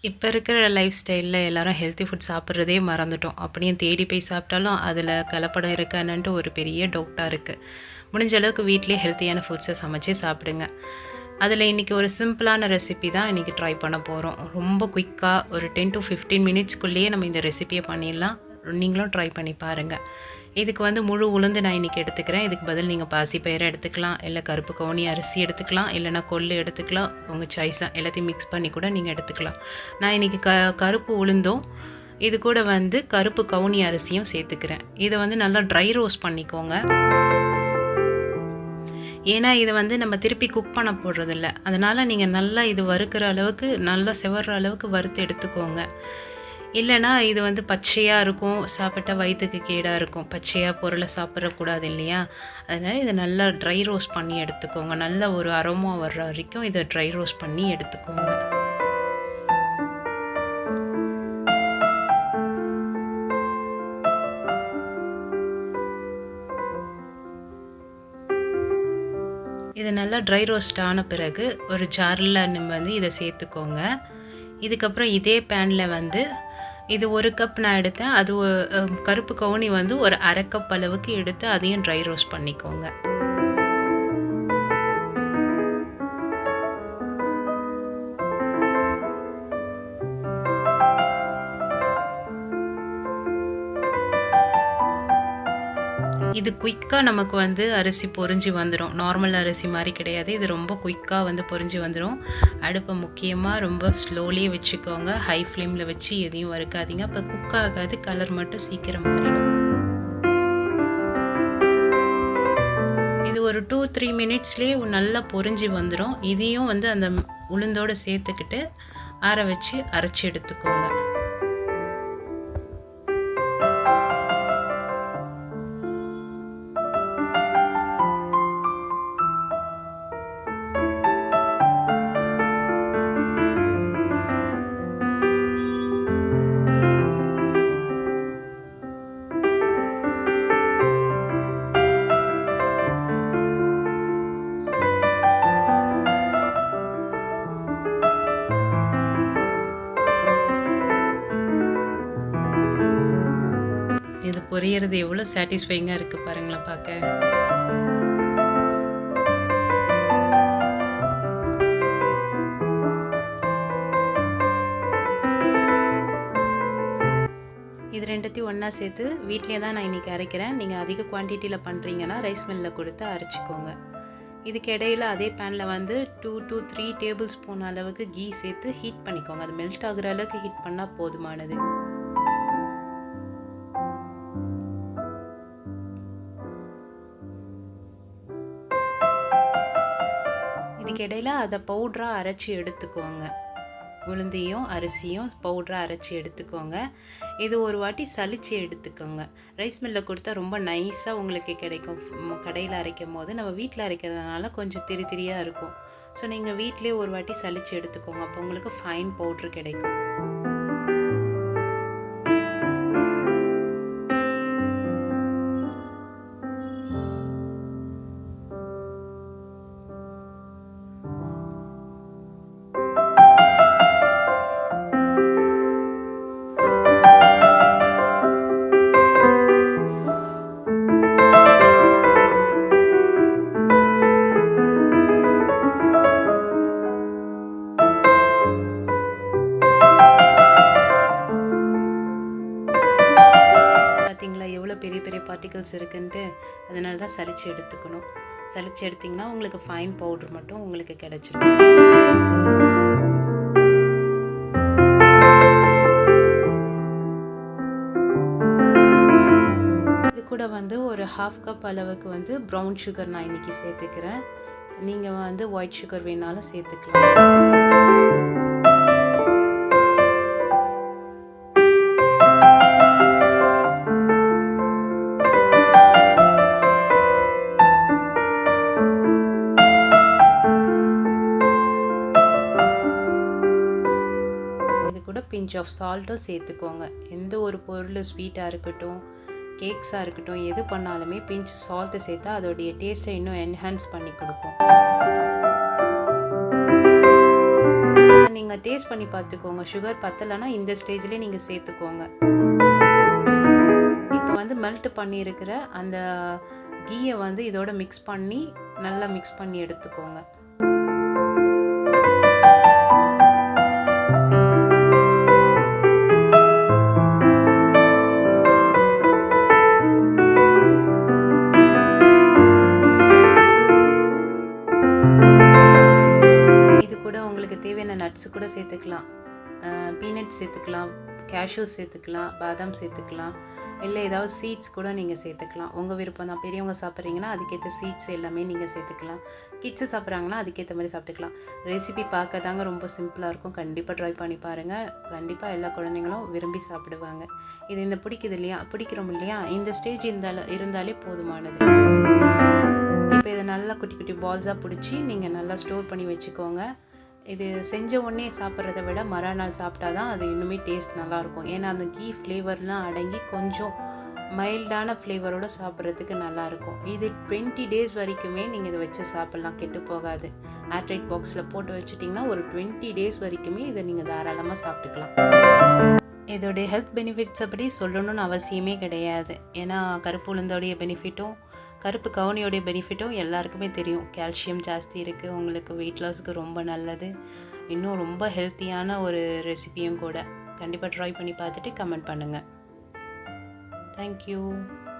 இப்போ இருக்கிற லைஃப் ஸ்டைலில் எல்லாரும் ஹெல்த்தி ஃபுட் சாப்பிட்றதே மறந்துட்டோம். அப்படியும் தேடி போய் சாப்பிட்டாலும் அதில் கலப்படம் இருக்கானுன்ட்டு ஒரு பெரிய டவுட்டாக இருக்குது. முடிஞ்ச அளவுக்கு வீட்டிலேயே ஹெல்த்தியான ஃபுட்ஸை சமைச்சு சாப்பிடுங்க. அதில் இன்றைக்கி ஒரு சிம்பிளான ரெசிபி தான் இன்றைக்கி ட்ரை பண்ண போகிறோம். ரொம்ப குயிக்காக ஒரு 10 to 15 மினிட்ஸ்க்குள்ளேயே நம்ம இந்த ரெசிபியை பண்ணிடலாம். நீங்களும் ட்ரை பண்ணி பாருங்கள். இதுக்கு முழு உளுந்து நான் இன்றைக்கி எடுத்துக்கிறேன். இதுக்கு பதில் நீங்கள் பாசிப்பயிரை எடுத்துக்கலாம், இல்லை கருப்பு கவுனி அரிசி எடுத்துக்கலாம், இல்லைனா கொள்ளு எடுத்துக்கலாம். உங்கள் சாய்ஸ் தான். எல்லாத்தையும் மிக்ஸ் பண்ணி கூட நீங்கள் எடுத்துக்கலாம். நான் இன்றைக்கி கருப்பு உளுந்தும் இது கூட கருப்பு கவுனி அரிசியும் சேர்த்துக்கிறேன். இதை நல்லா ட்ரை ரோஸ்ட் பண்ணிக்கோங்க. ஏன்னா இதை நம்ம திருப்பி குக் பண்ண போடுறதில்ல. அதனால் நீங்கள் நல்லா இது வறுக்கிற அளவுக்கு, நல்லா செவர்ற அளவுக்கு வறுத்து எடுத்துக்கோங்க. இல்லைனா இது பச்சையாக இருக்கும், சாப்பிட்டா வயிற்றுக்கு கேடாக இருக்கும். பச்சையாக பொருளை சாப்பிடக்கூடாது இல்லையா? அதனால் இதை நல்லா ட்ரை ரோஸ்ட் பண்ணி எடுத்துக்கோங்க. நல்ல ஒரு அரோமா வர்ற வரைக்கும் இதை ட்ரை ரோஸ்ட் பண்ணி எடுத்துக்கோங்க. இது நல்லா ட்ரை ரோஸ்ட் ஆன பிறகு ஒரு ஜாரில் நம்ம இதை சேர்த்துக்கோங்க. இதுக்கப்புறம் இதே பேனில் இது 1 கப் நான் எடுத்தேன். அது கருப்பு கவுனி ஒரு 1/2 கப் அளவுக்கு எடுத்து அதையும் ட்ரை ரோஸ்ட் பண்ணிக்கோங்க. இது குயிக்காக நமக்கு அரிசி பொரிஞ்சு வந்துடும். நார்மல் அரிசி மாதிரி கிடையாது. இது ரொம்ப குயிக்காக பொரிஞ்சு வந்துடும். அடுப்பை முக்கியமாக ரொம்ப ஸ்லோலியே வச்சுக்கோங்க. ஹை ஃப்ளேமில் வச்சு எதையும் வறுக்காதீங்க. அப்போ குக் ஆகாது, கலர் மட்டும் சீக்கிரம் மாறிடும். இது ஒரு 2-3 மினிட்ஸ்லேயே நல்லா பொரிஞ்சு வந்துடும். இதையும் அந்த உளுந்தோடு சேர்த்துக்கிட்டு ஆற வச்சு அரைச்சி எடுத்துக்கோங்க. இது பொரியறது எவ்வளோ சாட்டிஸ்ஃபைங்காக இருக்குது பாருங்களேன் பார்க்க. இது ரெண்டத்தையும் ஒன்றா சேர்த்து வீட்டிலே தான் நான் இன்றைக்கி அரைக்கிறேன். நீங்கள் அதிக குவான்டிட்டியில் பண்ணுறீங்கன்னா ரைஸ் மில்லில் கொடுத்து அரைச்சிக்கோங்க. இதுக்கு இடையில் அதே பேனில் 2 to 3 டேபிள் ஸ்பூன் அளவுக்கு கீ சேர்த்து ஹீட் பண்ணிக்கோங்க. அது மெல்ட் ஆகுற அளவுக்கு ஹீட் பண்ணால் போதுமானது. இதுக்கு இடையில் அதை பவுட்ராக அரைச்சி எடுத்துக்கோங்க. உளுந்தையும் அரிசியும் பவுட்ராக அரைச்சி எடுத்துக்கோங்க. இது ஒரு வாட்டி சலிச்சு எடுத்துக்கோங்க. ரைஸ் மில்லில் கொடுத்தா ரொம்ப நைஸாக உங்களுக்கு கிடைக்கும். கடையில் அரைக்கும் போது நம்ம வீட்டில் அரைக்கிறதுனால கொஞ்சம் திரி திரியாக இருக்கும். ஸோ நீங்கள் வீட்டிலே ஒரு வாட்டி சலிச்சு எடுத்துக்கோங்க. அப்போ உங்களுக்கு ஃபைன் பவுட்ரு கிடைக்கும். எவ்வளோ பெரிய பெரிய பார்ட்டிகல்ஸ் இருக்குன்ட்டு அதனால தான் சலிச்சு எடுத்துக்கணும். சலிச்சு எடுத்திங்கன்னா உங்களுக்கு ஃபைன் பவுட்ரு மட்டும் உங்களுக்கு கிடச்சிடும். இது கூட ஒரு 1/2 கப் அளவுக்கு ப்ரௌன் சுகர் நான் இன்றைக்கி சேர்த்துக்கிறேன். நீங்கள் ஒயிட் சுகர் வேணாலும் சேர்த்துக்கலாம். பிஞ்ச் ஆஃப் சால்ட்டும் சேர்த்துக்கோங்க. எந்த ஒரு பொருள் ஸ்வீட்டாக இருக்கட்டும், கேக்ஸாக இருக்கட்டும், எது பண்ணாலுமே பிஞ்ச் சால்ட்டு சேர்த்தா அதோடைய டேஸ்ட்டை இன்னும் என்ஹான்ஸ் பண்ணி கொடுக்கும். நீங்கள் டேஸ்ட் பண்ணி பார்த்துக்கோங்க. சுகர் பத்தலைன்னா இந்த ஸ்டேஜ்லேயே நீங்கள் சேர்த்துக்கோங்க. இப்போ வந்து மெல்ட் பண்ணியிருக்கிற அந்த கீயை வந்து இதோட மிக்ஸ் பண்ணி நல்லா மிக்ஸ் பண்ணி எடுத்துக்கோங்க. இது கூட உங்களுக்கு தேவையான நட்ஸ் கூட சேர்த்துக்கலாம். பீனட் சேர்த்துக்கலாம், கேஷ்யூஸ் சேர்த்துக்கலாம், பாதாம் சேர்த்துக்கலாம், இல்லை ஏதாவது சீட்ஸ் கூட நீங்கள் சேர்த்துக்கலாம். உங்கள் விருப்பம் தான். பெரியவங்க சாப்பிட்றீங்கன்னா அதுக்கேற்ற சீட்ஸ் எல்லாமே நீங்கள் சேர்த்துக்கலாம். கிட்ஸு சாப்பிட்றாங்கன்னா அதுக்கேற்ற மாதிரி சாப்பிட்டுக்கலாம். ரெசிபி பார்க்க தாங்க ரொம்ப சிம்பிளாக இருக்கும். கண்டிப்பாக ட்ரை பண்ணி பாருங்கள். கண்டிப்பாக எல்லா குழந்தைங்களும் விரும்பி சாப்பிடுவாங்க. இது இந்த பிடிக்கிறோம் இல்லையா, இந்த ஸ்டேஜ் இருந்தாலே போதுமானது. இப்போ இதை நல்லா குட்டி குட்டி பால்ஸாக பிடிச்சி நீங்கள் நல்லா ஸ்டோர் பண்ணி வச்சுக்கோங்க. இது செஞ்ச உடனே சாப்பிட்றத விட மறுநாள் சாப்பிட்டா தான் அது இன்னுமே டேஸ்ட் நல்லாயிருக்கும். ஏன்னா அந்த கீ ஃப்ளேவர்லாம் அடங்கி கொஞ்சம் மைல்டான ஃப்ளேவரோடு சாப்பிட்றதுக்கு நல்லாயிருக்கும். இது 20 டேஸ் வரைக்குமே நீங்கள் இதை வச்சு சாப்பிட்லாம், கெட்டு போகாது. ஏர்டைட் பாக்ஸில் போட்டு வச்சுட்டிங்கன்னா ஒரு 20 டேஸ் வரைக்குமே இதை நீங்கள் தாராளமாக சாப்பிட்டுக்கலாம். இதோடைய ஹெல்த் பெனிஃபிட்ஸை பற்றி சொல்லணும்னு அவசியமே கிடையாது. ஏன்னா கருப்பு உளுந்தோடைய பெனிஃபிட்டும் கருப்பு கவுனியோடைய பெனிஃபிட்டும் எல்லாருக்குமே தெரியும். கால்சியம் ஜாஸ்தி இருக்குது, உங்களுக்கு வெயிட் லாஸுக்கு ரொம்ப நல்லது, இன்னும் ரொம்ப ஹெல்த்தியான ஒரு ரெசிபியும் கூட. கண்டிப்பாக ட்ரை பண்ணி பார்த்துட்டு கமெண்ட் பண்ணுங்கள். தேங்க்யூ.